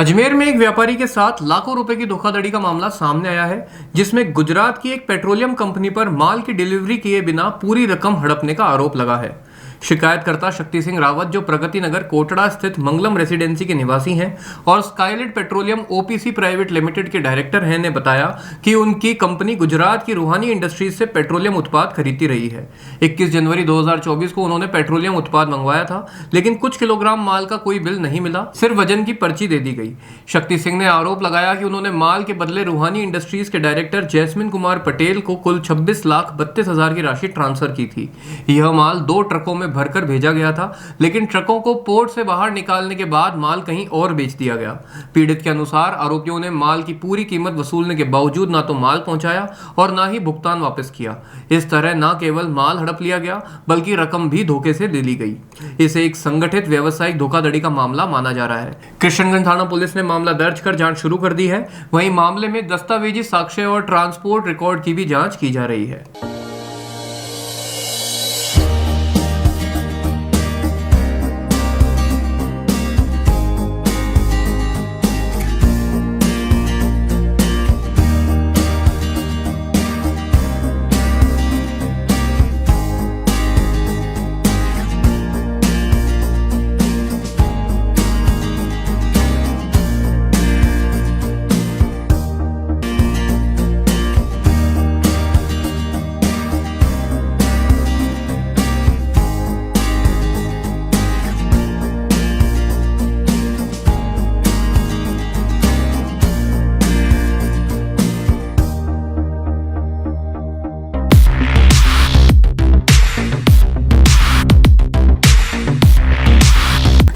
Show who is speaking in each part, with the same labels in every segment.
Speaker 1: अजमेर में एक व्यापारी के साथ लाखों रुपए की धोखाधड़ी का मामला सामने आया है, जिसमें गुजरात की एक पेट्रोलियम कंपनी पर माल की डिलीवरी किए बिना पूरी रकम हड़पने का आरोप लगा है। शिकायतकर्ता शक्ति सिंह रावत, जो प्रगति नगर कोटड़ा स्थित मंगलम रेसिडेंसी के निवासी हैं और Skylight petroleum OPC private limited के डायरेक्टर हैं, ने बताया कि उनकी कंपनी गुजरात की रूहानी इंडस्ट्रीज से पेट्रोलियम उत्पाद खरीदती रही है। 21 जनवरी 2024 को उन्होंने पेट्रोलियम उत्पाद मंगवाया था, लेकिन कुछ किलोग्राम माल का कोई बिल नहीं मिला, सिर्फ वजन की पर्ची दे दी गई। शक्ति सिंह ने आरोप लगाया कि उन्होंने माल के बदले रूहानी इंडस्ट्रीज के डायरेक्टर जैस्मिन कुमार पटेल को कुल 26,32,000 की राशि ट्रांसफर की थी। यह माल 2 ट्रकों में भरकर भेजा गया था, लेकिन ट्रकों को पोर्ट से बाहर निकालने के बाद माल कहीं और बेच दिया गया। पीड़ित के अनुसार आरोपियों ने माल की पूरी कीमत वसूलने के बावजूद ना तो माल पहुंचाया और ना ही भुगतान वापस किया। इस तरह न केवल माल हड़प लिया गया, बल्कि रकम भी धोखे से ले ली गई। इसे एक संगठित व्यावसायिक धोखाधड़ी का मामला माना जा रहा है। कृष्णगंज थाना पुलिस ने मामला दर्ज कर जांच शुरू कर दी है। वहीं मामले में दस्तावेजी साक्ष्य और ट्रांसपोर्ट रिकॉर्ड की भी जांच की जा रही है।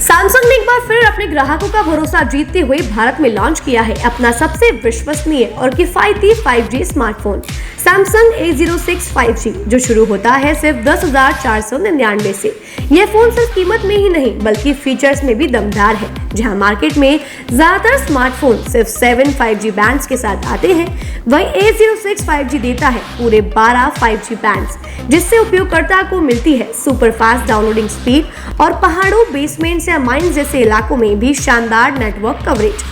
Speaker 2: सैमसंग ने एक बार फिर अपने ग्राहकों का भरोसा जीतते हुए भारत में लॉन्च किया है अपना सबसे विश्वसनीय और किफायती 5G smartphone Samsung A06 5G, जो शुरू होता है सिर्फ 10,499 से। यह फोन सिर्फ कीमत में ही नहीं बल्कि फीचर्स में भी दमदार है। जहां मार्केट में ज्यादातर स्मार्टफोन सिर्फ 7 5G बैंड्स के साथ आते हैं, वहीं A06 5G देता है पूरे 12 5G बैंड्स, जिससे उपयोगकर्ता को मिलती है सुपर फास्ट डाउनलोडिंग स्पीड और पहाड़ों, बेसमेंट्स या माइंस जैसे इलाकों में भी शानदार नेटवर्क कवरेज।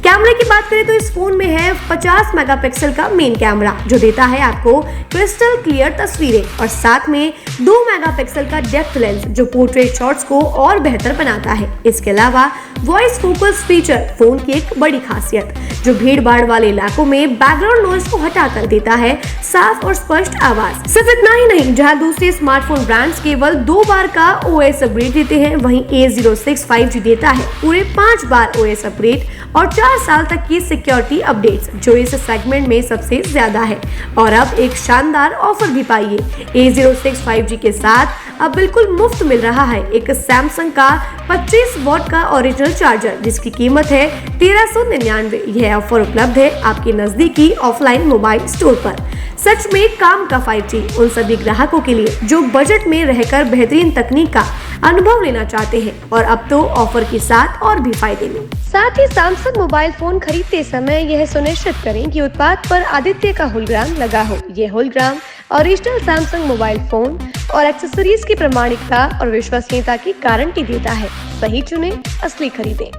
Speaker 2: कैमरे की बात करें तो इस फोन में है 50 मेगापिक्सल का मेन कैमरा, जो देता है आपको क्रिस्टल क्लियर तस्वीरें, और साथ में 2 मेगापिक्सल का डेप्थ लेंस, जो पोर्ट्रेट शॉट्स को और बेहतर बनाता है। इसके अलावा वॉइस फोकस फीचर फोन की एक बड़ी खासियत, जो भीड़ भाड़ वाले इलाकों में बैकग्राउंड नॉइज को हटाकर देता है साफ और स्पष्ट आवाज। सिर्फ इतना ही नहीं, जहां दूसरे स्मार्टफोन ब्रांड्स केवल 2 बार का OS अपग्रेड देते हैं, वहीं A06 5G देता है पूरे 5 बार OS अपग्रेड और 4 साल तक की सिक्योरिटी अपडेट्स, जो इस सेगमेंट में सबसे ज्यादा है। और अब एक शानदार ऑफर भी पाइए। A06 5G के साथ अब बिल्कुल मुफ्त मिल रहा है एक सैमसंग का 25 वॉट का ओरिजिनल चार्जर, जिसकी कीमत है 1399। यह ऑफर उपलब्ध है आपके नजदीकी ऑफलाइन मोबाइल स्टोर पर। सच में काम का 5G उन सभी ग्राहकों के लिए जो बजट में रहकर बेहतरीन तकनीक का अनुभव लेना चाहते हैं, और अब तो ऑफर के साथ और भी फायदे में। साथ ही सैमसंग मोबाइल फोन खरीदते समय यह सुनिश्चित करें कि उत्पाद पर आदित्य का होलोग्राम लगा हो। यह hologram original Samsung mobile phone और एक्सेसरीज की प्रामाणिकता और विश्वसनीयता की गारंटी देता है। सही चुने, असली खरीदें।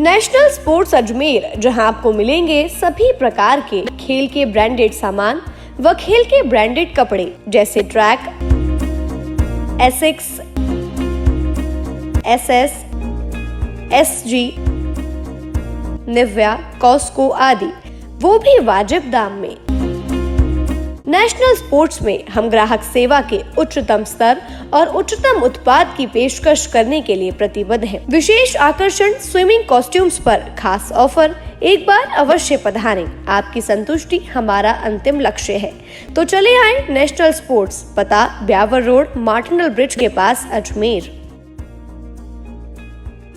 Speaker 2: नेशनल स्पोर्ट्स अजमेर, जहां आपको मिलेंगे सभी प्रकार के खेल के ब्रांडेड सामान व खेल के ब्रांडेड कपड़े, जैसे ट्रैक, एसिक्स, SS, SG, निव्या, कॉस्को आदि, वो भी वाजिब दाम में। नेशनल स्पोर्ट्स में हम ग्राहक सेवा के उच्चतम स्तर और उच्चतम उत्पाद की पेशकश करने के लिए प्रतिबद्ध हैं। विशेष आकर्षण स्विमिंग कॉस्ट्यूम्स पर खास ऑफर। एक बार अवश्य पधारें, आपकी संतुष्टि हमारा अंतिम लक्ष्य है। तो चले आए नेशनल स्पोर्ट्स, पता ब्यावर रोड, मार्टिनल ब्रिज के पास, अजमेर।